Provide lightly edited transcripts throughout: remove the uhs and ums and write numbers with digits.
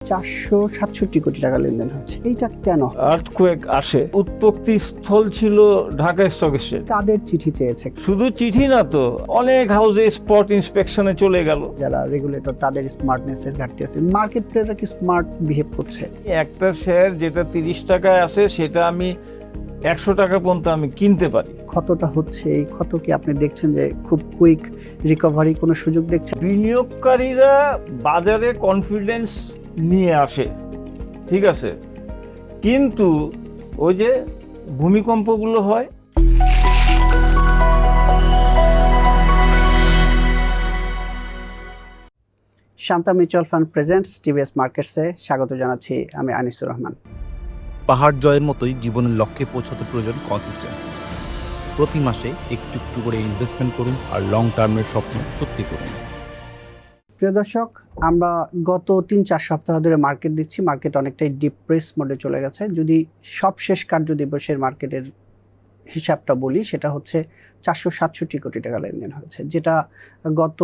467 কোটি টাকা লেনদেন হচ্ছে, এইটা কেন? আর্থকুয়েক আসে, উৎপত্তি স্থল ছিল ঢাকা স্টক এক্সচেঞ্জ। কাদের চিঠি চেয়েছে? শুধু চিঠি না তো, অনেক হাউজে স্পট ইন্সপেকশনে চলে গেল। যারা রেগুলেটর তাদের স্মার্টনেসের ঘাটতি আছে। মার্কেট প্লেয়াররা কি স্মার্ট বিহেভ করছে? একটা শেয়ার যেটা 30 টাকায় আছে সেটা আমি 100 টাকা পর্যন্ত আমি কিনতে পারি। ক্ষতটা হচ্ছে, এই ক্ষত কি আপনি দেখছেন যে খুব কুইক রিকভারি কোনো সুযোগ দেখছেন? বিনিয়োগকারীরা বাজারে কনফিডেন্স নিয়ে আসে, ঠিক আছে, কিন্তু ওই যে ভূমিকম্পগুলো হয়। Shanta mutual fund presents TVS মার্কেটসে স্বাগত জানাচ্ছি আমি আনিসুর রহমান। পাহাড় জয়ের মতোই জীবনের লক্ষ্যে পৌঁছাতে প্রয়োজন কনসিস্টেন্সি। প্রতি মাসে একটু একটু করে ইনভেস্টমেন্ট করুন আর লং টার্মের স্বপ্ন সত্যি করুন। প্রিয় দর্শক, আমরা গত 3-4 সপ্তাহ ধরে মার্কেট দিচ্ছি। মার্কেট অনেকটাই ডিপ্রেস মোডে চলে গেছে। যদি সবশেষ কার্য দিবসের মার্কেটের হিসাবটা বলি, সেটা হচ্ছে 467 কোটি টাকা লেনদেন হয়েছে, যেটা গত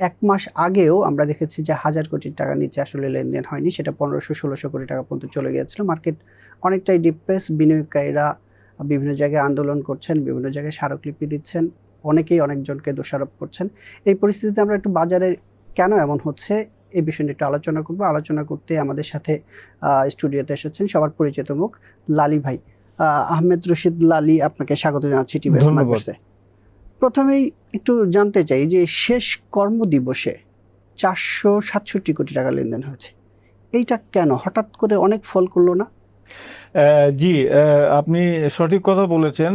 এক মাস আগেও আমরা দেখেছি যে 1000 কোটি টাকা নিচে আসলে লেনদেন হয়নি। সেটা 1500-1600 কোটি টাকা পর্যন্ত চলে গিয়েছিল। মার্কেট অনেকটাই ডিপ্রেস। বিনিয়োগকারীরা বিভিন্ন জায়গায় আন্দোলন করছেন, বিভিন্ন জায়গায় স্মারকলিপি দিচ্ছেন, অনেকেই অনেকজনকে দোষারোপ করছেন। এই পরিস্থিতিতে আমরা একটু বাজারের কেন এমন হচ্ছে এই বিষয়টি একটু আলোচনা করব। আলোচনা করতে আমাদের সাথে স্টুডিওতে এসেছেন সবার পরিচিত মুখ লালি ভাই। আহমেদ রশিদ লালি, আপনাকে স্বাগত জানাচ্ছি টিভিএস মার্কেটসে। প্রথমেই একটু জানতে চাই যে শেষ কর্মদিবসে 467 কোটি টাকা লেনদেন হয়েছে, এইটা কেন হঠাৎ করে অনেক ফল করলো না? জি, আপনি সঠিক কথা বলেছেন।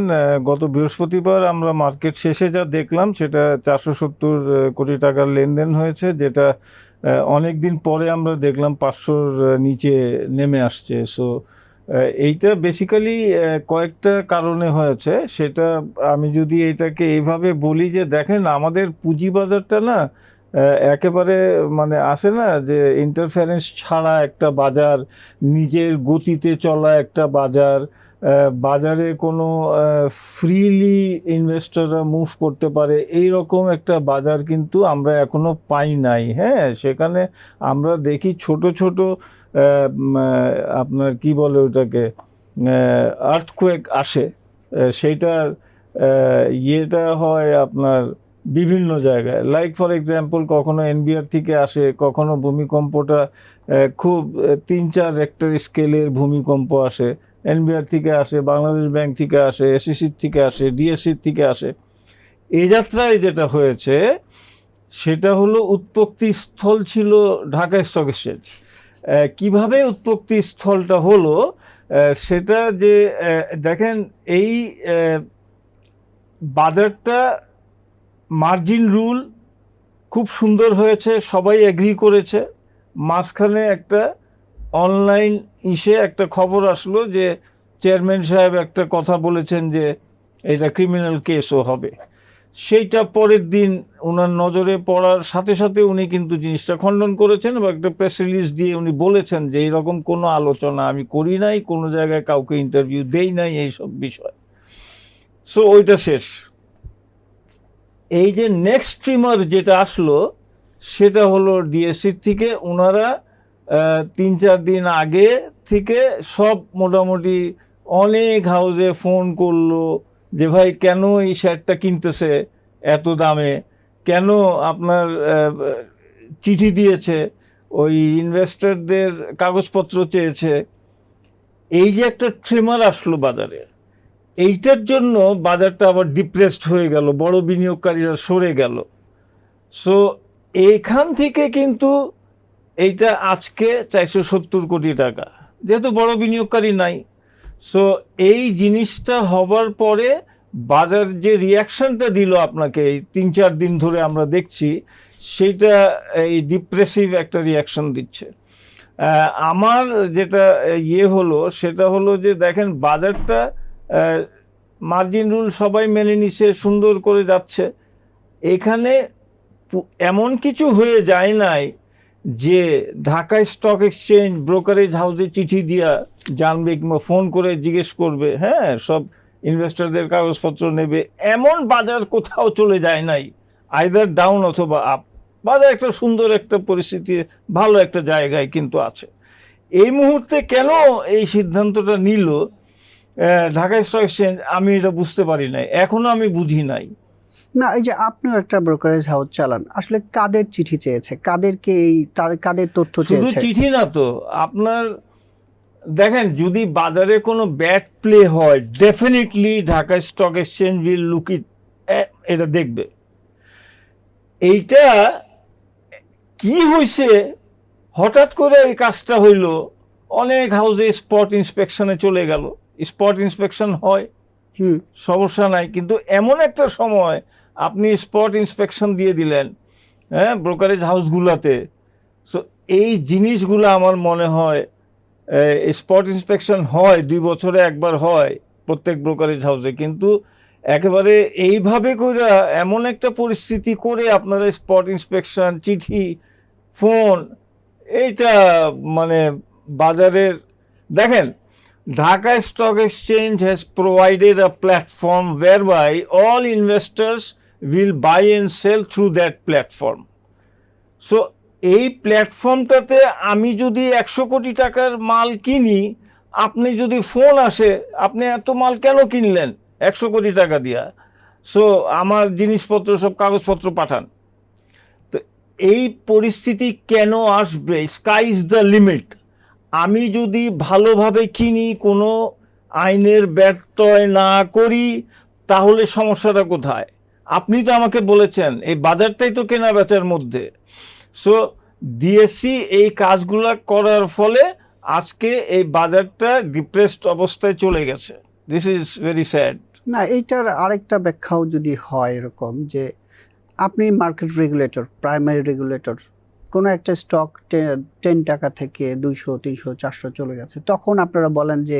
গত বৃহস্পতিবার আমরা মার্কেট শেষে যা দেখলাম সেটা 470 কোটি টাকার লেনদেন হয়েছে, যেটা অনেক দিন পরে আমরা দেখলাম 500-র নিচে নেমে আসছে। সো এইটা বেসিক্যালি কয়েকটা কারণে হয়েছে। সেটা আমি যদি এইটাকে এইভাবে বলি যে দেখেন, আমাদের পুঁজিবাজারটা না একেবারে মানে আসে না যে ইন্টারফারেন্স ছাড়া একটা বাজার, নিজের গতিতে চলা একটা বাজার, বাজারে কোনো ফ্রিলি ইনভেস্টররা মুভ করতে পারে এই রকম একটা বাজার কিন্তু আমরা এখনো পাই নাই। হ্যাঁ, সেখানে আমরা দেখি ছোট ছোট আপনার কি বলে ওটাকে, আর্থকুয়েক আসে, সেইটার ইয়েটা হয় আপনার বিভিন্ন জায়গায়। লাইক ফর এক্সাম্পল, কখনো এনবিআর থেকে আসে, কখনো ভূমিকম্পটা খুব 3-4 রেক্টর স্কেলের ভূমিকম্প আসে, এনবিআর থেকে আসে, বাংলাদেশ ব্যাংক থেকে আসে, এসএসসির থেকে আসে, ডিএসসির থেকে আসে। এই যাত্রায় যেটা হয়েছে সেটা হলো উৎপত্তি স্থল ছিল ঢাকা স্টক এক্সচেঞ্জ। কিভাবে উৎপত্তি স্থলটা হলো সেটা যে দেখেন, এই বাজারটা মার্জিন রুল খুব সুন্দর হয়েছে, সবাই এগ্রি করেছে। মাঝখানে একটা অনলাইন একটা খবর আসলো যে চেয়ারম্যান সাহেব একটা কথা বলেছেন যে এটা ক্রিমিনাল কেসও হবে। সেইটা পরের দিন ওনার নজরে পড়ার সাথে সাথে উনি কিন্তু জিনিসটা খণ্ডন করেছেন এবং একটা প্রেস রিলিজ দিয়ে উনি বলেছেন যে এইরকম কোনো আলোচনা আমি করি নাই, কোনো জায়গায় কাউকে ইন্টারভিউ দেই নাই এইসব বিষয়। সো ওইটা শেষ। এই যে নেক্সট ট্রিমার যেটা আসলো সেটা হলো ডিএসসির থেকে। ওনারা 3-4 দিন আগে থেকে সব মোটামুটি অনেক হাউজে ফোন করলো যে ভাই কেন এই শেয়ারটা কিনতেছে এত দামে, কেন আপনার চিঠি দিয়েছে, ওই ইনভেস্টরদের কাগজপত্র চেয়েছে। এই যে একটা ট্রিমার আসলো বাজারে, এইটার জন্য বাজারটা আবার ডিপ্রেসড হয়ে গেল, বড় বিনিয়োগকারীরা সরে গেল। সো এইখান থেকে কিন্তু এইটা আজকে 470 কোটি টাকা, যেহেতু বড় বিনিয়োগকারী নাই। সো এই জিনিসটা হবার পরে বাজার যে রিয়াকশনটা দিল আপনাকে এই 3-4 দিন ধরে আমরা দেখছি, সেইটা এই ডিপ্রেসিভ একটা রিয়াকশন দিচ্ছে। আমার যেটা হলো সেটা হলো যে দেখেন, বাজারটা মার্জিন রুল সবাই মেনে নিচ্ছে, সুন্দর করে যাচ্ছে। এখানে এমন কিছু হয়ে যায় নাই যে ঢাকা স্টক এক্সচেঞ্জ ব্রোকারেজ হাউসে চিঠি দিয়া জানবে কিংবা ফোন করে জিজ্ঞেস করবে, হ্যাঁ সব ইনভেস্টরদের কাগজপত্র নেবে, এমন বাজার কোথাও চলে যায় নাই, আইদার ডাউন অথবা আপ। বাজার একটা সুন্দর একটা পরিস্থিতি, ভালো একটা জায়গায় কিন্তু আছে। এই মুহূর্তে কেন এই সিদ্ধান্তটা নিল ঢাকা স্টক এক্সচেঞ্জ, আমি এটা বুঝতে পারি নাই, এখনো আমি বুঝি নাই। না, এই যে আপনিও একটা ব্রোকারেজ হাউস চালান, আসলে কাদের চিঠি চেয়েছে, কাদেরকে কাদের তথ্য শুধু চেয়েছে? চিঠি না তো, আপনার দেখেন, যদি বাজারে কোনো ব্যাড প্লে হয়, definitely Dhaka stock exchange will look ইট, এটা দেখবে। এইটা কি হয়েছে, হঠাৎ করে এই কাজটা হইল, অনেক হাউসে স্পট ইন্সপেকশনে চলে গেল। স্পট ইন্সপেকশন হয়, সমস্যা নাই, কিন্তু এমন একটা সময় আপনি স্পট ইন্সপেকশন দিয়ে দিলেন ব্রোকারেজ হাউসগুলোতে। সো এই জিনিসগুলো আমার মনে হয়, স্পট ইন্সপেকশন হয় 2 বছরে একবার হয় প্রত্যেক ব্রোকারেজ হাউসে, কিন্তু একেবারে এইভাবে করে এমন একটা পরিস্থিতি করে আপনারা স্পট ইন্সপেকশন, চিঠি, ফোন, এইটা মানে বাজারের, দেখেন, Dhaka Stock Exchange has provided a platform whereby all investors will buy and sell through that platform. So এই প্ল্যাটফর্মটাতে আমি যদি 100 কোটি টাকার মাল কিনি, আপনি যদি ফোন আসে, আপনি এত মাল কেন কিনলেন 100 কোটি টাকা দিয়া, সো আমার জিনিসপত্র সব কাগজপত্র পাঠান। তো এই পরিস্থিতি কেন আসবে? Sky is the limit. আমি যদি ভালোভাবে কিনি, কোনো আইনের ব্যত্যয় না করি, তাহলে সমস্যাটা কোথায়? আপনি তো আমাকে বলেছেন এই বাজারটাই তো কেনা বেচার মধ্যে। সো ডিএসসি এই কাজগুলা করার ফলে আজকে এই বাজারটা ডিপ্রেসড অবস্থায় চলে গেছে। This is very sad. না, এইটার আরেকটা ব্যাখ্যাও যদি হয় এরকম যে আপনি মার্কেট রেগুলেটর, প্রাইমারি রেগুলেটর, কোনো একটা স্টক 10 টাকা থেকে 200, 300, 400 চলে গেছে, তখন আপনারা বলেন যে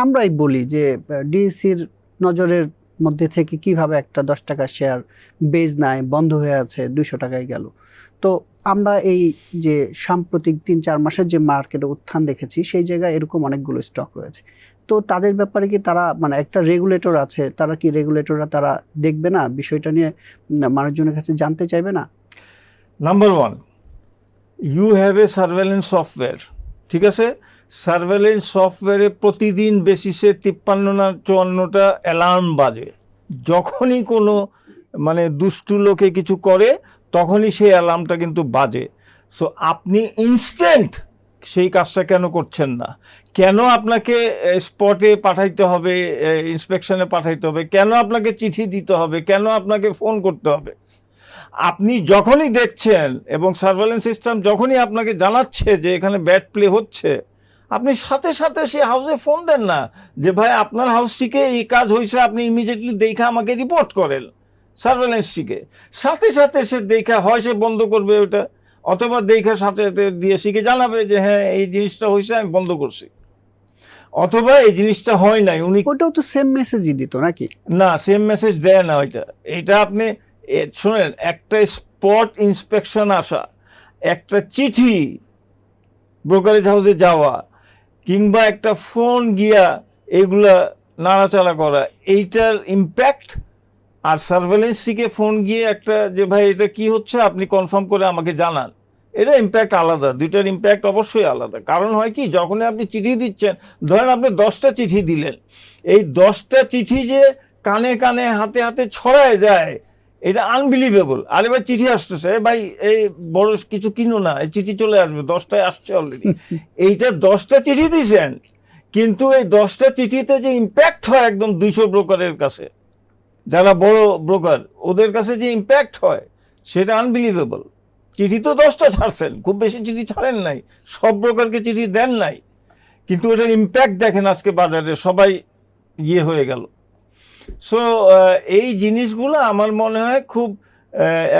আমরাই বলি যে ডিএসসির নজরের মধ্যে থেকে কিভাবে একটা 10 টাকা শেয়ার বেজ নাই, বন্ধ হয়ে আছে, 200 টাকায় গেল। তো আমরা এই যে সাম্প্রতিক 3-4 মাসের যে মার্কেটে উত্থান দেখেছি, সেই জায়গায় এরকম অনেকগুলো স্টক রয়েছে। তো তাদের ব্যাপারে কি তারা, মানে একটা রেগুলেটর আছে, তারা কি রেগুলেটররা তারা দেখবে না বিষয়টা নিয়ে, মানুষজনের কাছে জানতে চাইবে না? Number 1, you have a surveillance software, ঠিক আছে? সার্ভেলেন্স সফটওয়্যারে প্রতিদিন বেসিসে 53 না 54টা অ্যালার্ম বাজে। যখনই কোনো মানে দুষ্টু লোকে কিছু করে, তখনই সেই অ্যালার্মটা কিন্তু বাজে। সো আপনি ইনস্ট্যান্ট সেই কাজটা কেন করছেন না? কেন আপনাকে স্পটে পাঠাইতে হবে, ইন্সপেকশনে পাঠাইতে হবে? কেন আপনাকে চিঠি দিতে হবে? কেন আপনাকে ফোন করতে হবে? আপনি যখনই দেখছেন এবং সার্ভেলেন্স সিস্টেম যখনই আপনাকে জানাচ্ছে যে এখানে ব্যাড প্লে হচ্ছে, আপনি সাথে সাথে সে হাউসে ফোন দেন না যে ভাই আপনার হাউসটিকে এই কাজ হয়েছে, আপনি ইমিডিয়েটলি দেখে আমাকে রিপোর্ট করেন সার্ভেলেন্সটিকে। সাথে সাথে সে দেখা হয় সে বন্ধ করবে ওটা, অথবা দেখা সাথে সাথে ডিএসসিকে জানাবে যে হ্যাঁ এই জিনিসটা হয়েছে, আমি বন্ধ করছি, অথবা এই জিনিসটা হয় নাই। উনি ওটাও তো সেম মেসেজই দিত নাকি? না, সেম মেসেজ দেয় না ওইটা। এটা আপনি শোনেন, একটা স্পট ইন্সপেকশন আসা, একটা চিঠি ব্রোকারেজ হাউসে যাওয়া, কিংবা একটা ফোন গিয়া এগুলা নাড়াচাড়া করা, এইটার ইম্প্যাক্ট, আর সার্ভেলেন্স থেকে ফোন গিয়ে একটা যে ভাই এটা কি হচ্ছে আপনি কনফার্ম করে আমাকে জানান, এটা ইম্প্যাক্ট আলাদা। দুইটার ইম্প্যাক্ট অবশ্যই আলাদা। কারণ হয় কি, যখনই আপনি চিঠি দিচ্ছেন, ধরেন আপনি 10টা চিঠি দিলেন, এই 10টা চিঠি যে কানে কানে হাতে হাতে ছড়ায় যায়, এটা আনবিলিভেবল। আর এবার চিঠি আসতেছে, ভাই এই বড় কিছু কিনো না, এই চিঠি চলে আসবে, 10টায় আসছে অলরেডি। এইটা 10টা চিঠি দিয়েছেন, কিন্তু এই 10টা চিঠিতে যে ইম্প্যাক্ট হয় একদম 200 ব্রোকারের কাছে, যারা বড় ব্রোকার, ওদের কাছে যে ইম্প্যাক্ট হয় সেটা আনবিলিভেবল। চিঠি তো 10টা ছাড়ছেন, খুব বেশি চিঠি ছাড়েন নাই, সব ব্রোকারকে চিঠি দেন নাই, কিন্তু ওটার ইম্প্যাক্ট দেখেন আজকে বাজারে সবাই ইয়ে হয়ে গেল। সো এই জিনিসগুলো আমার মনে হয় খুব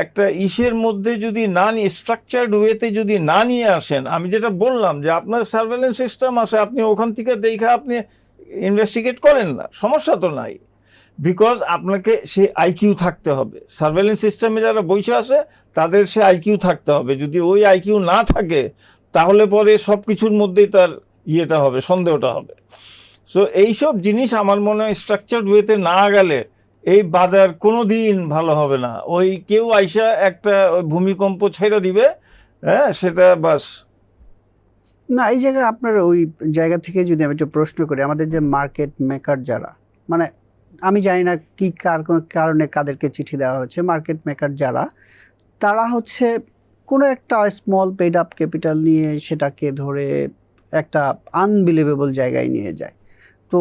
একটা ইসের মধ্যে যদি না নিয়ে, স্ট্রাকচার্ড ওয়েতে যদি না নিয়ে আসেন, আমি যেটা বললাম যে আপনার সার্ভেলেন্স সিস্টেম আছে, আপনি ওখান থেকে দেখে আপনি ইনভেস্টিগেট করেন না, সমস্যা তো নাই। বিকজ আপনাকে সে আইকিউ থাকতে হবে। সার্ভেলেন্স সিস্টেমে যারা বসে আছে তাদের সে আইকিউ থাকতে হবে। যদি ওই আইকিউ না থাকে, তাহলে পরে সব কিছুর মধ্যেই তার ইয়েটা হবে, সন্দেহটা হবে। সো এইসব জিনিস আমার মনে হয় স্ট্রাকচার্ড ওয়েতে না গেলে এই বাজার কোনো দিন ভালো হবে না। ওই কেউ আইসা একটা ওই ভূমিকম্প ছেড়ে দিবে, হ্যাঁ, সেটা বাস। না, এই জায়গায় আপনার ওই জায়গা থেকে যদি আমি একটু প্রশ্ন করি, আমাদের যে মার্কেট মেকার যারা, মানে আমি জানি না কি কারণে কাদেরকে চিঠি দেওয়া হয়েছে, মার্কেট মেকার যারা, তারা হচ্ছে কোনো একটা স্মল পেড আপ ক্যাপিটাল নিয়ে সেটাকে ধরে একটা আনবিলিভেবল জায়গায় নিয়ে যায়। তো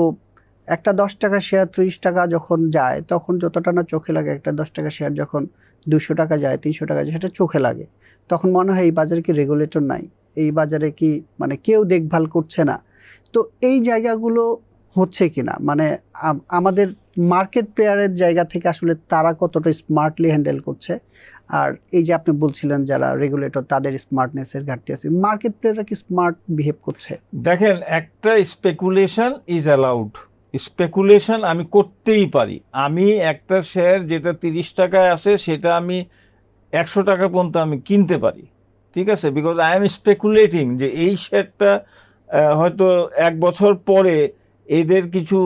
একটা 10 টাকা শেয়ার 30 টাকা যখন যায়, তখন যতটা না চোখে লাগে, একটা 10 টাকা শেয়ার যখন 200 টাকা যায়, 300 টাকা যায়, সেটা চোখে লাগে। তখন মনে হয় এই বাজারে কি রেগুলেটর নাই, এই বাজারে কি মানে কেউ দেখভাল করছে না। তো এই জায়গাগুলো হচ্ছে কি না, মানে আমাদের মার্কেট প্লেয়ারের জায়গা থেকে আসলে তারা কতটা স্মার্টলি হ্যান্ডেল করছে, আর এই যে আপনি বলছিলেন যারা রেগুলেটর তাদের স্মার্টনেসের ঘাটতি আছে, মার্কেট প্লেয়াররা কি স্মার্ট বিহেভ করছে? দেখেন, একটা স্পেকুলেশন ইজ অ্যালাউড। স্পেকুলেশন আমি করতেই পারি। আমি একটা শেয়ার যেটা 30 টাকায় আছে সেটা আমি 100 টাকা পর্যন্ত আমি কিনতে পারি, ঠিক আছে, বিকজ আই এম স্পেকুলেটিং যে এই শেয়ারটা হয়তো 1 বছর পরে এদের কিছু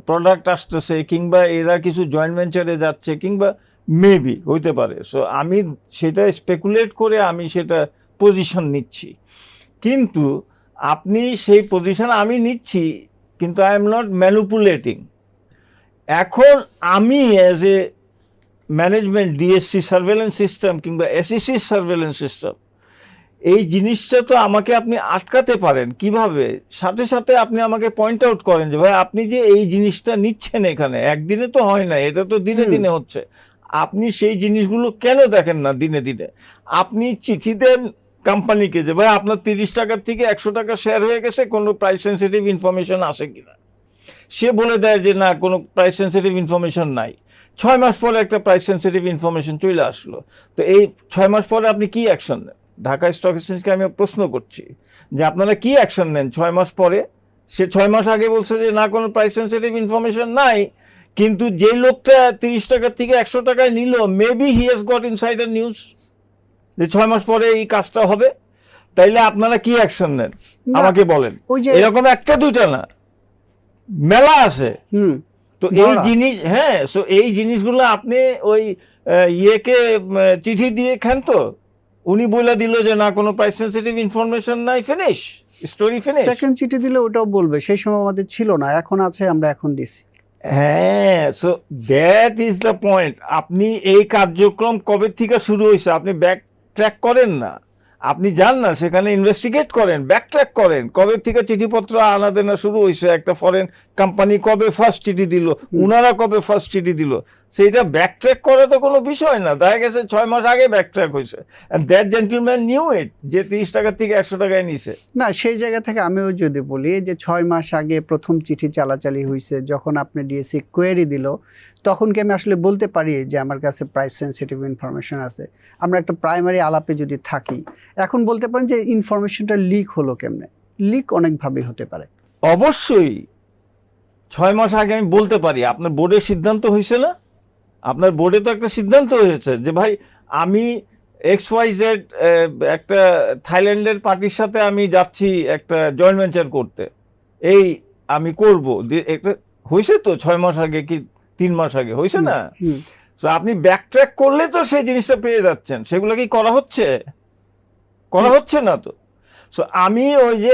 প্রোডাক্ট আসতেছে, কিংবা এরা কিছু জয়েন্ট ভেঞ্চারে যাচ্ছে, কিংবা মেবি হইতে পারে। সো আমি সেটা স্পেকুলেট করে আমি সেটা পজিশন নিচ্ছি। কিন্তু আপনি সেই পজিশন আমি নিচ্ছি, কিন্তু আই এম নট ম্যানিপুলেটিং। এখন আমি as a management, DSC surveillance system কিংবা এসইসি সার্ভেলেন্স সিস্টেম, এই জিনিসটা তো আমাকে আপনি আটকাতে পারেন কিভাবে? সাথে সাথে আপনি আমাকে পয়েন্ট আউট করেন যে ভাই আপনি যে এই জিনিসটা নিচ্ছেন এখানে, একদিনে তো হয় না, এটা তো দিনে দিনে হচ্ছে। আপনি সেই জিনিসগুলো কেন দেখেন না দিনে দিনে? আপনি চিঠি দেন কোম্পানিকে যে ভাই আপনার 30 টাকার থেকে 100 টাকা শেয়ার হয়ে গেছে, কোনো প্রাইস সেন্সিটিভ ইনফরমেশন আসে কিনা। সে বলে দেয় যে না, কোনো প্রাইস সেন্সিটিভ ইনফরমেশন নাই। 6 মাস পরে একটা প্রাইস সেন্সিটিভ ইনফরমেশন চলে আসলো। তো এই 6 মাস পরে আপনি কি অ্যাকশন নেন? ঢাকা স্টক এক্সচেঞ্জকে আমি প্রশ্ন করছি যে আপনারা কি অ্যাকশন নেন 6 মাস পরে? সে 6 মাস আগে বলছে যে না, কোনো প্রাইস সেন্সিটিভ ইনফরমেশন নাই, কিন্তু যে লোকটা 30 টাকার থেকে 100 টাকায় নিল, maybe he has got insider news যে 6 মাস পরে এই কাজটা হবে। তাইলে আপনারা কি অ্যাকশন নেন আমাকে বলেন। এরকম একটা দুইটা না, মেলা আছে। তো এই জিনিস, হ্যাঁ, সো এই জিনিসগুলো আপনি ওই ইয়েকে চিঠি দিয়ে খান, তো উনি বলে দিল যে না, কোনো প্রাইস সেন্সিটিভ ইনফরমেশন নাই, ফিনিশ, স্টোরি ফিনিশ। সেকেন্ড চিঠি দিলে ওটাও বলবে সেই সময় আমাদের ছিল না, এখন আছে, আমরা এখন দিছি। হ্যাঁ, so that is the point. আপনি এই কার্যক্রম কবে থেকে শুরু হয়েছে আপনি ব্যাক ট্র্যাক করেন না। আপনি যান না সেখানে, ইনভেস্টিগেট করেন, ব্যাক ট্র্যাক করেন, কবে থেকে চিঠিপত্র আনা দেনা শুরু হয়েছে, একটা ফরেন কোম্পানি কবে ফার্স্ট চিঠি দিল, উনারা কবে ফার্স্ট চিঠি দিল, সেইটা ব্যাক ট্র্যাক করা তো কোনো বিষয় না। দেখা গেছে 6 মাস আগে ব্যাক ট্র্যাক হয়েছে, and that gentleman knew it যে 30 টাকার থেকে 100 টাকায় নিছে। না, সেই জায়গা থেকে আমিও যদি বলি যে 6 মাস আগে প্রথম চিঠি চালাচালি হয়েছে, যখন আপনি ডিএসসি কোয়েরি দিল, তখন কি আমি আসলে বলতে পারি যে আমার কাছে প্রাইস সেন্সিটিভ ইনফরমেশন আছে? আমরা একটা প্রাইমারি আলাপে যদি থাকি, এখন বলতে পারেন যে ইনফরমেশনটা লিক হলো কেমনে? লিক অনেকভাবে হতে পারে। অবশ্যই 6 মাস আগে আমি বলতে পারি। আপনার বোর্ডের সিদ্ধান্ত হয়েছে না? আপনার বোর্ডে তো একটা সিদ্ধান্ত হয়েছে যে ভাই আমি XYZ একটা থাইল্যান্ডের পার্টির সাথে আমি যাচ্ছি একটা জয়েন্ট ভেঞ্চার করতে, এই আমি করব, একটা হয়েছে তো 6 মাস আগে কি 3 মাস আগে হয়েছে না? তো আপনি ব্যাক ট্র্যাক করলে তো সেই জিনিসটা পেয়ে যাচ্ছেন। সেগুলো কি করা হচ্ছে? করা হচ্ছে না তো। সো আমি ওই যে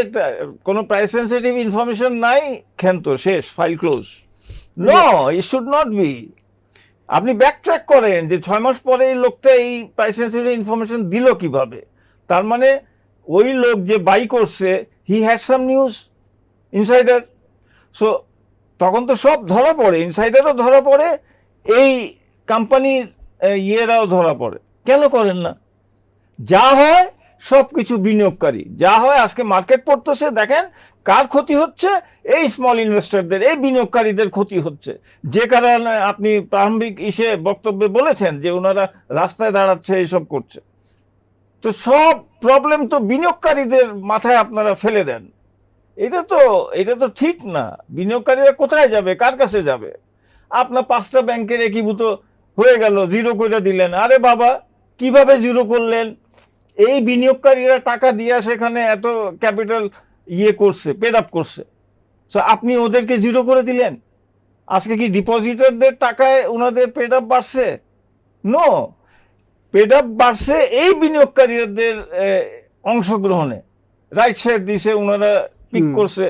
কোনো প্রাইস সেন্সিটিভ ইনফরমেশন নাই, ক্ষেন্ত শেষ, file close. No, it should not be. আপনি ব্যাক ট্র্যাক করেন যে 6 মাস পরে এই লোকটা এই প্রাইস সেন্সিটিভ ইনফরমেশন দিল কিভাবে। তার মানে ওই লোক যে বাই করছে, he had some news, insider. So তখন তো সব ধরা পড়ে, ইনসাইডারও ধরা পড়ে, এই কোম্পানির ইয়েরাও ধরা পড়ে। কেন করেন না? যা হয় সব কিছু বিনিয়োগকারী, যা হয় আজকে মার্কেট পড়তেছে, দেখেন কার ক্ষতি হচ্ছে? এই স্মল ইনভেস্টরদের, এই বিনিয়োগকারীদের ক্ষতি হচ্ছে। যে কারণে আপনি প্রারম্ভিক বক্তব্যে বলেছেন যে ওনারা রাস্তায় দাঁড়াচ্ছে, এইসব করছে। তো সব প্রবলেম তো বিনিয়োগকারীদের মাথায় আপনারা ফেলে দেন। এটা তো ঠিক না। বিনিয়োগকারীরা কোথায় যাবে, কার কাছে যাবে? আপনার 5টা ব্যাংকের একীভূত হয়ে গেল, জিরো করে দিলেন। আরে বাবা, কিভাবে জিরো করলেন? এই বিনিয়োগকারীরা টাকা দিয়ে সেখানে এত ক্যাপিটাল করছে, পেড আপ করছে। সো আপনি ওদেরকে জিরো করে দিলেন। আজকে কি ডিপোজিটরদের টাকায় ওনাদের পেড আপ বাড়ছে? নো, পেড আপ বাড়ছে এই বিনিয়োগকারীদের অংশগ্রহণে, রাইট শেয়ার দিছে, ওনারা পিক করছে।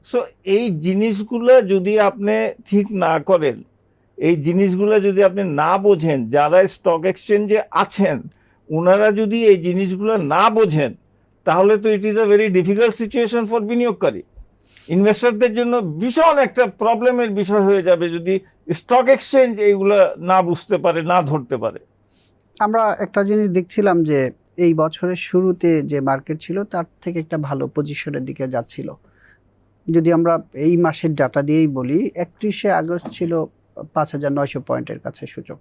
সো এই জিনিসগুলো যদি আপনি ঠিক না করেন, এই জিনিসগুলো যদি আপনি না বোঝেন, যারা স্টক এক্সচেঞ্জে আছেন ওনারা যদি এই জিনিসগুলো না বোঝেন, তাহলে তো it is a very difficult situation for বিনিয়োগকারী। ইনভেস্টরদের জন্য ভীষণ একটা প্রবলেমের বিষয় হয়ে যাবে যদি স্টক এক্সচেঞ্জ এইগুলো না বুঝতে পারে, না ধরতে পারে। আমরা একটা জিনিস দেখছিলাম যে এই বছরের শুরুতে যে মার্কেট ছিল তার থেকে একটা ভালো পজিশনের দিকে যাচ্ছিল। যদি আমরা এই মাসের ডাটা দিয়েই বলি, 31শে আগস্ট ছিল 5,900 পয়েন্টের কাছে সূচক,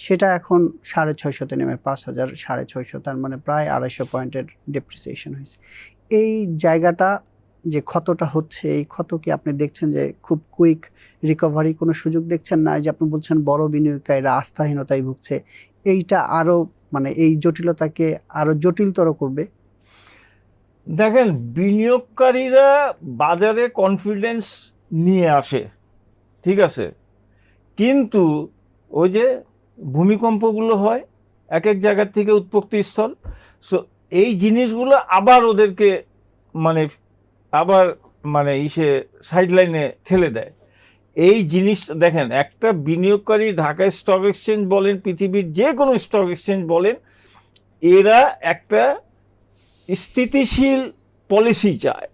সেটা এখন 650 নেমে 5,650, তার মানে প্রায় 250 পয়েন্টের ডেপ্রিসিয়েশন হয়েছে। এই জায়গাটা যে ক্ষতটা হচ্ছে, এই ক্ষত কি আপনি দেখছেন যে খুব কুইক রিকভারি কোনো সুযোগ দেখছেন না? যে আপনি বলছেন বড় বিনিয়োগকারীরা আস্থাহীনতায় ভুগছে, এইটা আরো মানে এই জটিলতাকে আরো জটিলতর করবে? দেখেন, বিনিয়োগকারীরা বাজারে কনফিডেন্স নিয়ে আসে, ঠিক আছে, কিন্তু ওই যে ভূমিকম্পগুলো হয় এক এক জায়গার থেকে উৎপত্তি স্থল, সো এই জিনিসগুলো আবার ওদেরকে মানে সাইডলাইনে ঠেলে দেয়। এই জিনিসটা দেখেন, একটা বিনিয়োগকারী ঢাকা স্টক এক্সচেঞ্জ বলেন, পৃথিবীর যে কোনো স্টক এক্সচেঞ্জ বলেন, এরা একটা স্থিতিশীল পলিসি চায়।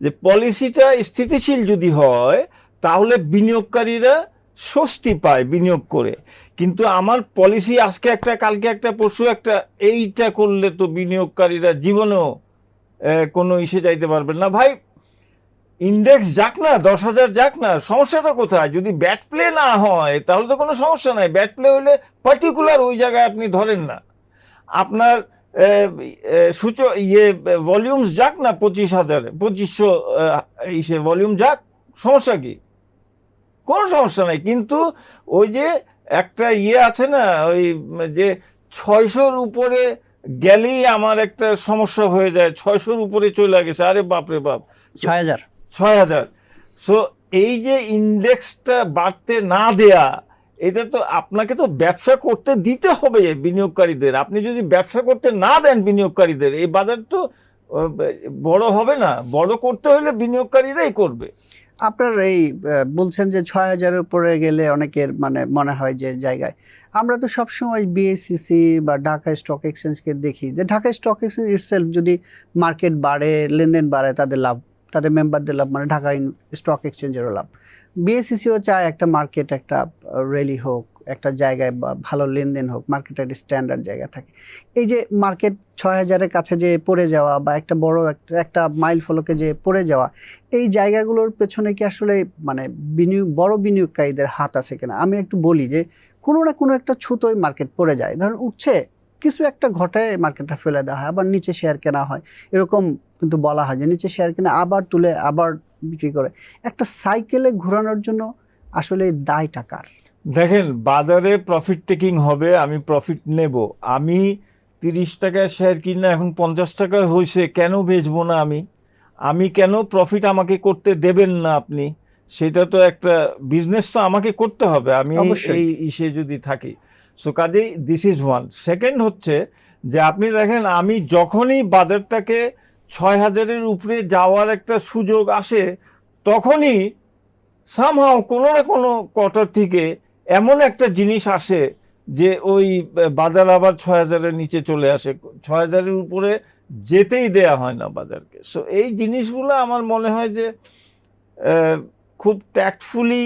যে পলিসিটা স্থিতিশীল যদি হয় তাহলে বিনিয়োগকারীরা স্বস্তি পায় বিনিয়োগ করে। কিন্তু আমার পলিসি আজকে একটা, কালকে একটা, পরশু একটা, এইটা করলে তো বিনিয়োগকারীরা জীবনেও কোনো যাইতে পারবেন না। ভাই, ইন্ডেক্স যাক না, 10,000 যাক না, সমস্যাটা কোথায়? যদি ব্যাট প্লে না হয় তাহলে তো কোনো সমস্যা নাই। ব্যাট প্লে হলে পার্টিকুলার ওই জায়গায় আপনি ধরেন না। আপনার ভলিউমস যাক না, 25,000 ভলিউম যাক, সমস্যা কি? কোনো সমস্যা নাই। কিন্তু ওই যে একটা আছে না, ওই যে 600-র উপরে গেলেই আমার একটা সমস্যা হয়ে যায়, 600-র উপরে চলে গেছে, আরে বাপরে বাপ, 6,000। সো এই যে ইন্ডেক্সটা বাড়তে না দেয়া, এটা তো আপনাকে তো ব্যবসা করতে দিতে হবে বিনিয়োগকারীদের। আপনি যদি ব্যবসা করতে না দেন বিনিয়োগকারীদের, এই বাজার তো বড় হবে না। বড় করতে হলে বিনিয়োগকারীরাই করবে। আপনার এই বলছেন যে 6,000-এর উপরে গেলে অনেকের মনে হয় যে জায়গায়, আমরা তো সবসময় বিএসসিসি বা ঢাকা স্টক এক্সচেঞ্জকে দেখি যে ঢাকা স্টক এক্সচেঞ্জ ইটসেলফ যদি মার্কেট বাড়ে, লেনদেন বাড়ে, তাদের লাভ, তাদের মেম্বারদের লাভ, মানে ঢাকা স্টক এক্সচেঞ্জেরও লাভ। বিএসসিসিও চায় একটা মার্কেট একটা র্যালি হোক, একটা জায়গায় ভালো লেনদেন হোক, মার্কেটের স্ট্যান্ডার্ড জায়গা থাকে। এই যে মার্কেট 6,000-এর কাছে যে পড়ে যাওয়া বা একটা বড় একটা মাইল ফলকে যে পড়ে যাওয়া, এই জায়গাগুলোর পেছনে কি আসলে বড় বিনিয়োগকারীদের হাত আছে কিনা? আমি একটু বলি যে কোনো না কোনো একটা ছুতোয় মার্কেট পড়ে যায়, ধরুন উঠছে, কিছু একটা ঘটায় মার্কেটটা ফেলে দেওয়া হয়, আবার নিচে শেয়ার কেনা হয়, এরকম কিন্তু বলা হয় যে নিচে শেয়ার কিনে আবার তুলে আবার বিক্রি করে। একটা সাইকেলে ঘোরানোর জন্য আসলে দায় টাকার। দেখেন, বাজারে প্রফিট টেকিং হবে, আমি প্রফিট নেব। আমি 30 টাকায় শেয়ার কিনা এখন 50 টাকা হয়েছে, কেন বেচবো না? আমি কেন প্রফিট আমাকে করতে দেবেন না আপনি? সেটা তো একটা বিজনেস, তো আমাকে করতে হবে আমি এই যদি থাকি। সো কাজেই দিস ইজ ওয়ান। সেকেন্ড হচ্ছে যে আপনি দেখেন, আমি যখনই বাজারটাকে 6,000-এর উপরে যাওয়ার একটা সুযোগ আসে, তখনই সামহাও কোনো না কোনো কোয়ার্টার থেকে এমন একটা জিনিস আসে যে ওই বাজার আবার 6,000-এর নিচে চলে আসে, 6,000-এর উপরে যেতেই দেয়া হয় না বাজারকে। সো এই জিনিসগুলো আমার মনে হয় যে খুব ট্যাক্টফুলি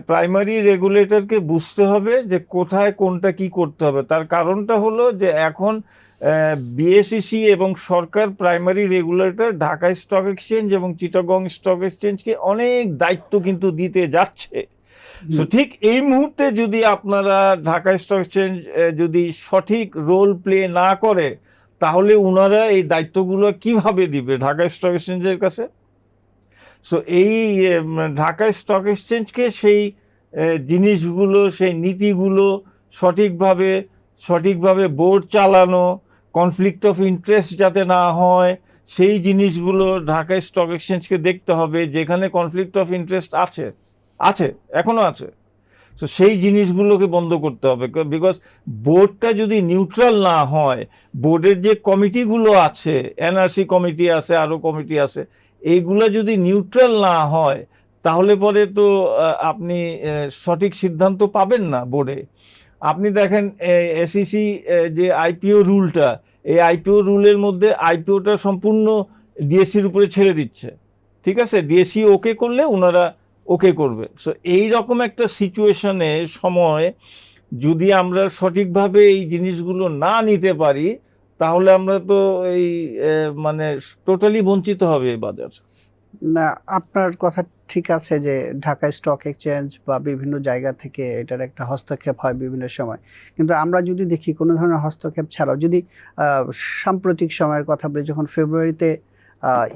প্রাইমারি রেগুলেটরকে বুঝতে হবে যে কোথায় কোনটা কি করতে হবে। তার কারণটা হলো যে এখন বিএসইসি এবং সরকার, primary regulator Dhaka stock exchange এবং চিটাগং স্টক এক্সচেঞ্জকে অনেক দায়িত্ব কিন্তু দিতে যাচ্ছে। সো ঠিক এই মুহূর্তে যদি আপনারা ঢাকা স্টক এক্সচেঞ্জ যদি সঠিক রোল প্লে না করে, তাহলে ওনারা এই দায়িত্বগুলো কিভাবে দিবে ঢাকা স্টক এক্সচেঞ্জের কাছে? সো এই ঢাকা স্টক এক্সচেঞ্জকে সেই জিনিসগুলো, সেই নীতিগুলো সঠিকভাবে বোর্ড চালানো, কনফ্লিক্ট অফ ইন্টারেস্ট যাতে না হয়, সেই জিনিসগুলো ঢাকা স্টক এক্সচেঞ্জকে দেখতে হবে। যেখানে কনফ্লিক্ট অফ ইন্টারেস্ট আছে, আছে, এখনো আছে। তো সেই জিনিসগুলোকে বন্ধ করতে হবে, বিকজ বোর্ডটা যদি নিউট্রাল না হয়, বোর্ডের যে কমিটিগুলো আছে, এনআরসি কমিটি আছে, আরও কমিটি আছে, এইগুলো যদি নিউট্রাল না হয় তাহলে পরে তো আপনি সঠিক সিদ্ধান্ত পাবেন না বোর্ডে। আপনি দেখেন এসইসি যে আইপিও রুলটা, এই আইপিও রুলের মধ্যে আইপিওটা সম্পূর্ণ ডিএসসির উপরে ছেড়ে দিচ্ছে, ঠিক আছে? ডিএসসি ওকে করলে ওনারা ওকে করবে। সো এই রকম একটা সিচুয়েশনে সময় যদি আমরা সঠিকভাবে এই জিনিসগুলো না নিতে পারি তাহলে আমরা তো এই মানে টোটালি বঞ্চিত হবে এই বাজার। না, আপনার কথা ঠিক আছে যে ঢাকা স্টক এক্সচেঞ্জ বা বিভিন্ন জায়গা থেকে এটার একটা হস্তক্ষেপ হয় বিভিন্ন সময়, কিন্তু আমরা যদি দেখি কোনো ধরনের হস্তক্ষেপ ছাড়াও যদি সাম্প্রতিক সময়ের কথা বলি, যখন ফেব্রুয়ারিতে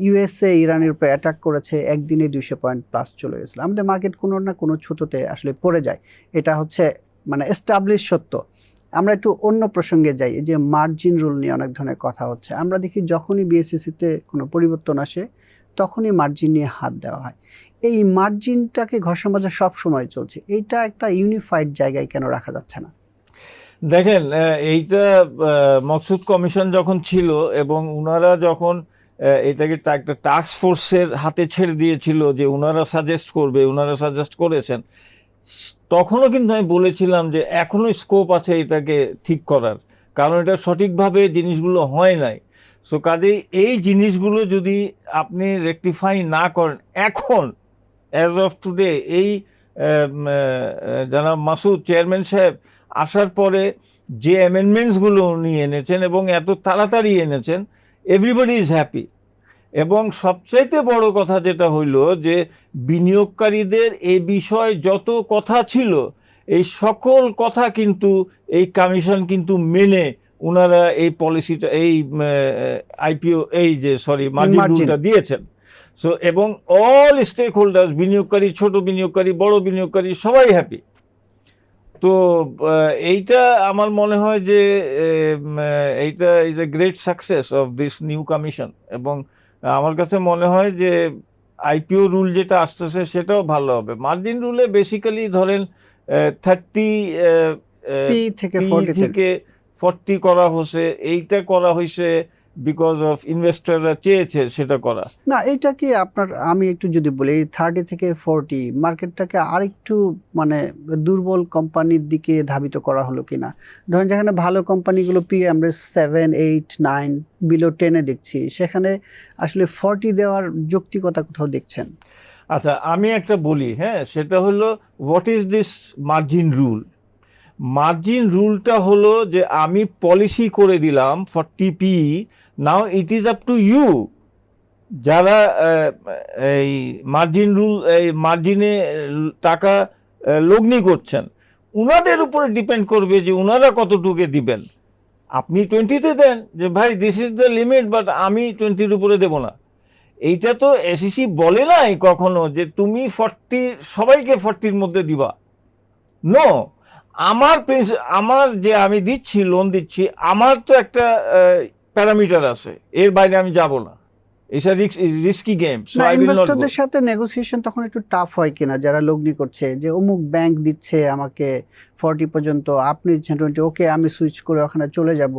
ইউএসএ ইরানের উপরে অ্যাটাক করেছে, একদিনে 200 পয়েন্ট প্লাস চলে গেছিলো, আমাদের মার্কেট কোনো না কোনো ছুতোতে আসলে পড়ে যায়। এটা হচ্ছে মানে এস্টাবলিশ সত্য। আমরা একটু অন্য প্রসঙ্গে যাই, যে মার্জিন রুল নিয়ে অনেক ধরনের কথা হচ্ছে। আমরা দেখি যখনই বিএসইসিতে কোনো পরিবর্তন আসে তখনই মার্জিন নিয়ে হাত দেওয়া হয়। এই মার্জিনটাকে ঘর্ষণ বাজার সবসময় চলছে, এইটা একটা ইউনিফাইড জায়গায় কেন রাখা যাচ্ছে না? দেখেন, এইটা মকসুদ কমিশন যখন ছিল এবং ওনারা যখন এটাকে একটা টাস্ক ফোর্সের হাতে ছেড়ে দিয়েছিল যে ওনারা সাজেস্ট করবে, ওনারা সাজেস্ট করেছেন, তখনও কিন্তু আমি বলেছিলাম যে এখনো স্কোপ আছে এটাকে ঠিক করার, কারণ এটা সঠিকভাবে জিনিসগুলো হয় নাই। সো কাজেই এই জিনিসগুলো যদি আপনি রেকটিফাই না করেন এখন, অ্যাজ অফ টুডে, এই জনাব মাসুদ চেয়ারম্যান সাহেব আসার পরে যে অ্যামেন্ডমেন্টসগুলো উনি এনেছেন এবং এত তাড়াতাড়ি এনেছেন, এভরিবডি ইজ হ্যাপি। এবং সবচাইতে বড় কথা যেটা হইল যে বিনিয়োগকারীদের এ বিষয়ে যত কথা ছিল এই সকল কথা কিন্তু এই কমিশন কিন্তু মেনে ওনারা এই পলিসিটা, এই আইপিও, এই যে মার্জিন রুলটা দিয়েছেন। সো এবং অল স্টেক হোল্ডার্স, বিনিয়োগকারী, ছোট বিনিয়োগকারী, বড় বিনিয়োগকারী, সবাই হ্যাপি। তো এইটা আমার মনে হয় যে এইটা is a great success of this new commission. এবং আমার কাছে মনে হয় যে আইপিও রুল যেটা আসতেছে সেটাও ভালো হবে। মার্জিন রুলে বেসিক্যালি ধরেন 30 পি থেকে 40 করা হয়েছে, এইটা করা হয়েছে বিকজ অফ ইনভেস্টররা চেয়েছে সেটা করা। না, এইটা কি আপনার, আমি একটু যদি বলি 30 থেকে 40 মার্কেটটাকে আরেকটু মানে দুর্বল কোম্পানির দিকে ধাবিত করা হলো কিনা? ধরেন যেখানে ভালো কোম্পানিগুলো পি আমরা 7, 8, 9 বিলো 10-এ দেখছি, সেখানে আসলে 40 দেওয়ার যৌক্তিকতা কোথাও দেখছেন? আচ্ছা, আমি একটা বলি, হ্যাঁ, সেটা হলো what is this margin rule. Margin রুলটা হলো যে আমি পলিসি করে দিলাম 40p, now it is up to you, যারা এই মার্জিন রুল, এই মার্জিনে টাকা লগ্নি করছেন, উনাদের উপরে ডিপেন্ড করবে যে উনারা কতটুকু দিবেন। আপনি 20-তে দেন যে ভাই this is the limit, but আমি 20-র উপরে দেব না। এইটা তো এসইসি বলে নাই কখনো যে তুমি 40, সবাইকে 40-র মধ্যে দিবা। নো, আমার যে আমি দিচ্ছি, লোন দিচ্ছি, আমার তো একটা প্যারামিটার আছে, এর বাইরে আমি যাব না। এটা রিস্কি গেম। না, ইনভেস্টরদের সাথে নেগোসিয়েশন তখন একটু টাফ হয় কিনা, যারা লগ্নি করছে, যে অমুক ব্যাংক দিচ্ছে আমাকে 40 পর্যন্ত, আপনি 20, ওকে আমি সুইচ করে ওখানে চলে যাব,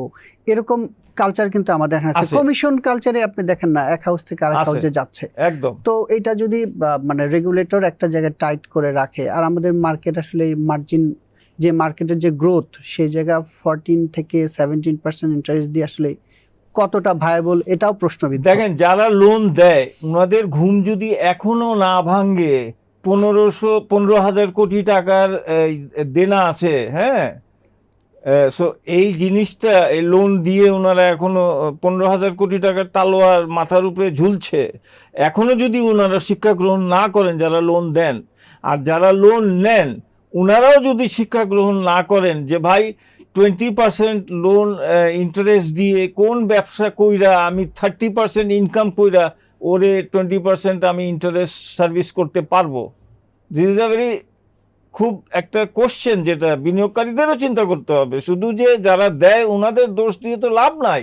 এরকম কালচার কিন্তু আমাদের এখানে আছে। কমিশন কালচারে আপনি দেখেন না, এক হাউস থেকে আরেক হাউসে যাচ্ছে একদম। তো এটা যদি মানে রেগুলেটর একটা জায়গায় টাইট করে রাখে, আর আমাদের মার্কেট আসলে মার্জিন, যে মার্কেটের যে গ্রোথ, সেই জায়গা 14 থেকে 17% ইন্টারেস্ট দিয়ে আসলে কতটা ভায়াবল, এটাও প্রশ্নবিদ্ধ। দেখেন, যারা লোন দেয় ওনাদের ঘুম যদি এখনো না ভাঙ্গে, 15,000 কোটি টাকার দেনা আছে, হ্যাঁ, সো এই জিনিসটা, এই লোন দিয়ে ওনারা এখনো 15,000 কোটি টাকার তালোয়ার মাথার উপরে ঝুলছে, এখনো যদি ওনারা শিক্ষা গ্রহণ না করেন যারা লোন দেন, আর যারা লোন নেন ওনারাও যদি শিক্ষা গ্রহণ না করেন যে ভাই 20% লোন ইন্টারেস্ট দিয়ে কোন ব্যবসা কইরা আমি 30% ইনকাম কইরা ওরে 20% আমি ইন্টারেস্ট সার্ভিস করতে পারবো, দিস ইজ আ ভেরি খুব একটা কোশ্চেন, যেটা বিনিয়োগকারীদেরও চিন্তা করতে হবে। শুধু যে যারা দেয় ওনাদের দোষ দিয়ে তো লাভ নাই।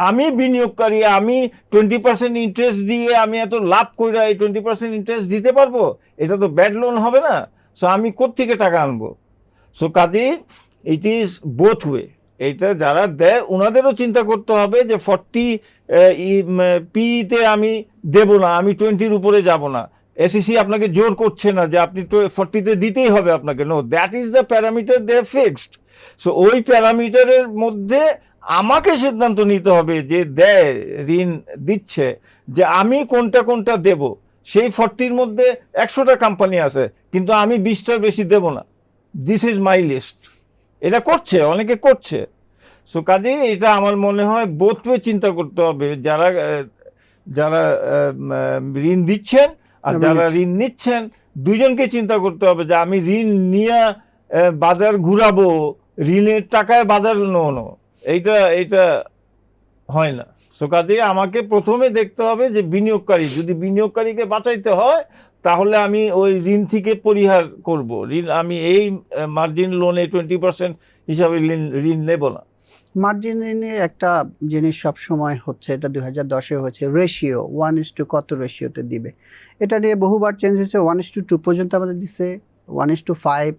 আমি বিনিয়োগকারী, আমি 20% ইন্টারেস্ট দিয়ে আমি এত লাভ করে এই 20% ইন্টারেস্ট দিতে পারবো? এটা তো ব্যাড লোন হবে না? সো আমি কোত্থেকে টাকা আনবো? সো কাজেই ইট ইজ বোথ ওয়ে। এইটা যারা দেয় ওনাদেরও চিন্তা করতে হবে যে 40 পিতে আমি দেব না, আমি 20-র উপরে যাব না। এসইসি আপনাকে জোর করছে না যে আপনি 40-তে দিতেই হবে আপনাকে। No, that is the parameter they fixed. So ওই প্যারামিটারের মধ্যে আমাকে সিদ্ধান্ত নিতে হবে যে দেয়, ঋণ দিচ্ছে, যে আমি কোনটা কোনটা দেব। সেই 40-র মধ্যে 100টা কোম্পানি আছে, কিন্তু আমি 20টার বেশি দেব না। This is my list. এটা করছে, অনেকে করছে। সো কাজেই এটা আমার মনে হয় বোথ ওয়ে চিন্তা করতে হবে। যারা যারা ঋণ দিচ্ছেন আর যারা ঋণ নিচ্ছেন, দুইজনকে চিন্তা করতে হবে যে আমি ঋণ নিয়ে বাজার ঘুরাবো, ঋণের টাকায় বাজার নেওয়ানো, এইটা হয় না। সো কাজেই আমাকে প্রথমে দেখতে হবে যে বিনিয়োগকারী, যদি বিনিয়োগকারীকে বাঁচাইতে হয় তাহলে আমি ওই ঋণ থেকে পরিহার করব। আমি এই মার্জিন লোনে 20% হিসাবে ঋণ নেব না। মার্জিন ঋণে একটা জিনিস সব সময় হচ্ছে, এটা 2010-এ হয়েছে, রেশিও 1:2 কত রেশিওতে দিবে। এটা নিয়ে বহুবার চেঞ্জ হয়েছে, 1:2 পর্যন্ত আমাদের দিচ্ছে, 1:5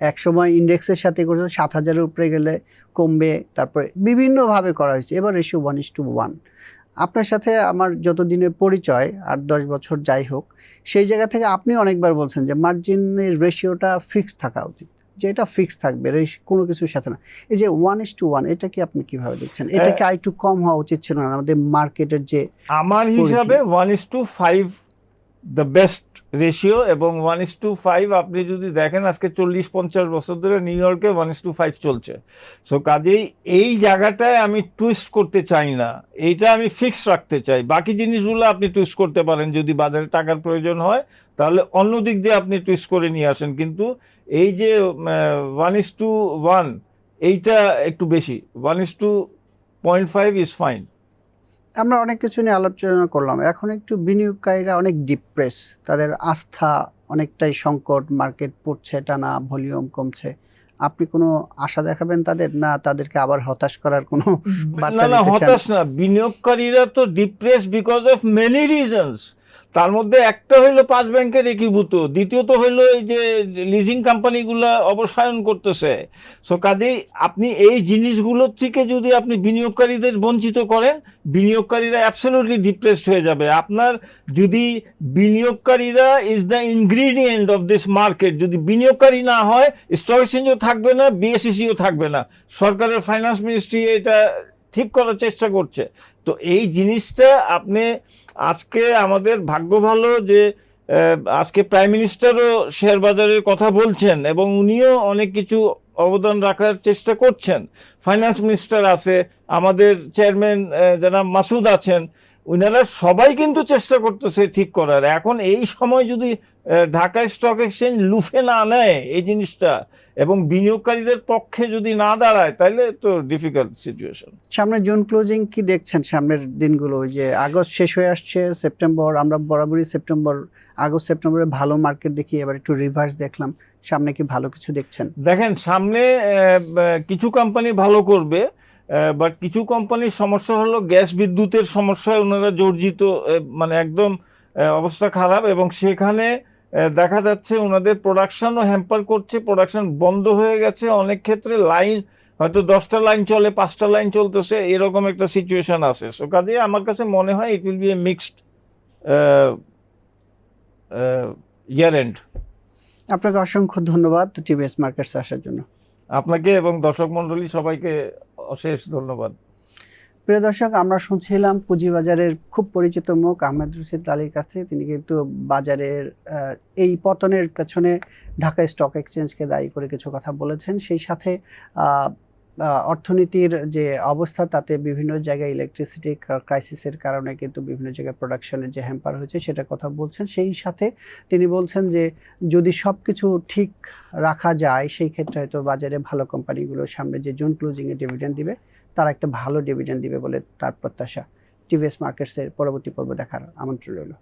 এক সময় ইন্ডেক্সের সাথে করছে, 7,000-এর উপরে গেলে কমবে, তারপরে বিভিন্নভাবে করা হয়েছে। এবার রেশিও 1:1। আপনার সাথে আমার যতদিনের পরিচয়, 8-10 বছর যাই হোক, সেই জায়গা থেকে আপনি অনেকবার বলছেন যে মার্জিনের রেশিওটা ফিক্স থাকা উচিত, যে এটা ফিক্স থাকবে, কোনো কিছুর সাথে না। এই যে 1:1, এটা কি আপনি কিভাবে দেখছেন? এটা কি আরেকটু কম হওয়া উচিত ছিল না? আমাদের মার্কেটের যে, আমার হিসাবে 1:5 দ্য বেস্ট রেশিও। এবং 1:5 আপনি যদি দেখেন আজকে 40-50 বছর ধরে নিউ ইয়র্কে 1:5 চলছে। সো কাজেই এই জায়গাটায় আমি টুইস্ট করতে চাই না, এইটা আমি ফিক্স রাখতে চাই। বাকি জিনিসগুলো আপনি টুইস্ট করতে পারেন, যদি বাজারে টাকার প্রয়োজন হয় তাহলে অন্য দিক দিয়ে আপনি টুইস্ট করে নিয়ে আসেন। কিন্তু এই যে 1:1 এইটা একটু বেশি। 1:5 ইজ ফাইন। আমরা অনেক কিছু নিয়ে আলোচনা করলাম, এখন একটু বিনিয়োগকারীরা অনেক ডিপ্রেস, তাদের আস্থা অনেকটাই সংকট, মার্কেট পড়ছে, টানা ভলিউম কমছে। আপনি কোনো আশা দেখাবেন তাদের, না তাদেরকে আবার হতাশ করার কোনো বার্তা না, দিতে চান? হতাশ না। বিনিয়োগকারীরা তো depress because of many reasons. তার মধ্যে একটা হইলো 5 ব্যাংকের একীভূত, দ্বিতীয়ত হইলো এই যে লিজিং কোম্পানিগুলো অবসায়ন করতেছে। সো কাজেই আপনি এই জিনিসগুলোর থেকে যদি আপনি বিনিয়োগকারীদের বঞ্চিত করেন, বিনিয়োগকারীরা অ্যাবসলিউটলি ডিপ্রেসড হয়ে যাবে। আপনার যদি বিনিয়োগকারীরা is the ingredient of this market, যদি বিনিয়োগকারী না হয় স্টক এক্সচেঞ্জও থাকবে না, বিএসইসিও থাকবে না। সরকারের ফাইন্যান্স মিনিস্ট্রি এটা ঠিক করার চেষ্টা করছে। তো এই জিনিসটা আপনি, আজকে আমাদের ভাগ্য ভালো যে আজকে প্রাইম মিনিস্টারও শেয়ার বাজারের কথা বলছেন এবং উনিও অনেক কিছু অবদান রাখার চেষ্টা করছেন। ফাইন্যান্স মিনিস্টার আছে, আমাদের চেয়ারম্যান জনাব মাসুদ আছেন, ওনারা সবাই কিন্তু চেষ্টা করতেছে ঠিক করার। এখন এই সময় যদি ঢাকা স্টক এক্সচেঞ্জ লুফে না নেয় এই জিনিসটা এবং বিনিয়োগকারীদের পক্ষে যদি না দাঁড়ায়, তাহলে তো ডিফিকাল্ট সিচুয়েশন। সামনে জুন ক্লোজিং কি দেখছেন সামনের দিনগুলো? ওই যে আগস্ট শেষ হয়ে আসছে, সেপ্টেম্বর, আমরা বরাবরই আগস্ট সেপ্টেম্বরে ভালো মার্কেট দেখি, এবার একটু রিভার্স দেখলাম। সামনে কি ভালো কিছু দেখছেন? দেখেন, সামনে কিছু কোম্পানি ভালো করবে, বাট কিছু কোম্পানির সমস্যা হলো গ্যাস বিদ্যুতের সমস্যায় ওনারা জর্জিত, মানে একদম অবস্থা খারাপ। এবং সেখানে দেখা যাচ্ছে ওনাদের প্রোডাকশনও হ্যাম্পার করছে, প্রোডাকশন বন্ধ হয়ে গেছে। অনেক ক্ষেত্রে লাইন হয়তো 10টা লাইন চলে, 5টা লাইন চলতেছে, এরকম একটা সিচুয়েশন আছে। সো কাজে আমার কাছে মনে হয় it will be a mixed year end. আপনাকে অসংখ্য ধন্যবাদ টিভিএস মার্কেটস আসার জন্য। আপনাকে এবং দর্শক মণ্ডলী সবাইকে অশেষ ধন্যবাদ। প্রিয় দর্শক, আমরা শুনছিলাম পুঁজিবাজারের খুব পরিচিত মুখ আহমেদ রশিদ আলীর কাছ থেকে। তিনি কিন্তু বাজারের এই পতনের পেছনে ঢাকা স্টক এক্সচেঞ্জকে দায়ী করে কিছু কথা বলেছেন। সেই সাথে অর্থনীতির যে অবস্থা, তাতে বিভিন্ন জায়গায় ইলেকট্রিসিটি ক্রাইসিসের কারণে কিন্তু বিভিন্ন জায়গায় প্রোডাকশনের যে হ্যাম্পার হয়েছে সেটার কথা বলছেন। সেই সাথে তিনি বলছেন যে যদি সব কিছু ঠিক রাখা যায়, সেই ক্ষেত্রে হয়তো বাজারে ভালো কোম্পানিগুলো সামনে যে জুন ক্লোজিংয়ে ডিভিডেন্ড দিবে, তারা একটা ভালো ডিভিডেন্ড দিবে বলে তার প্রত্যাশা। টিভিএস মার্কেটসের পরবর্তী পর্ব দেখার আমন্ত্রণ রইল।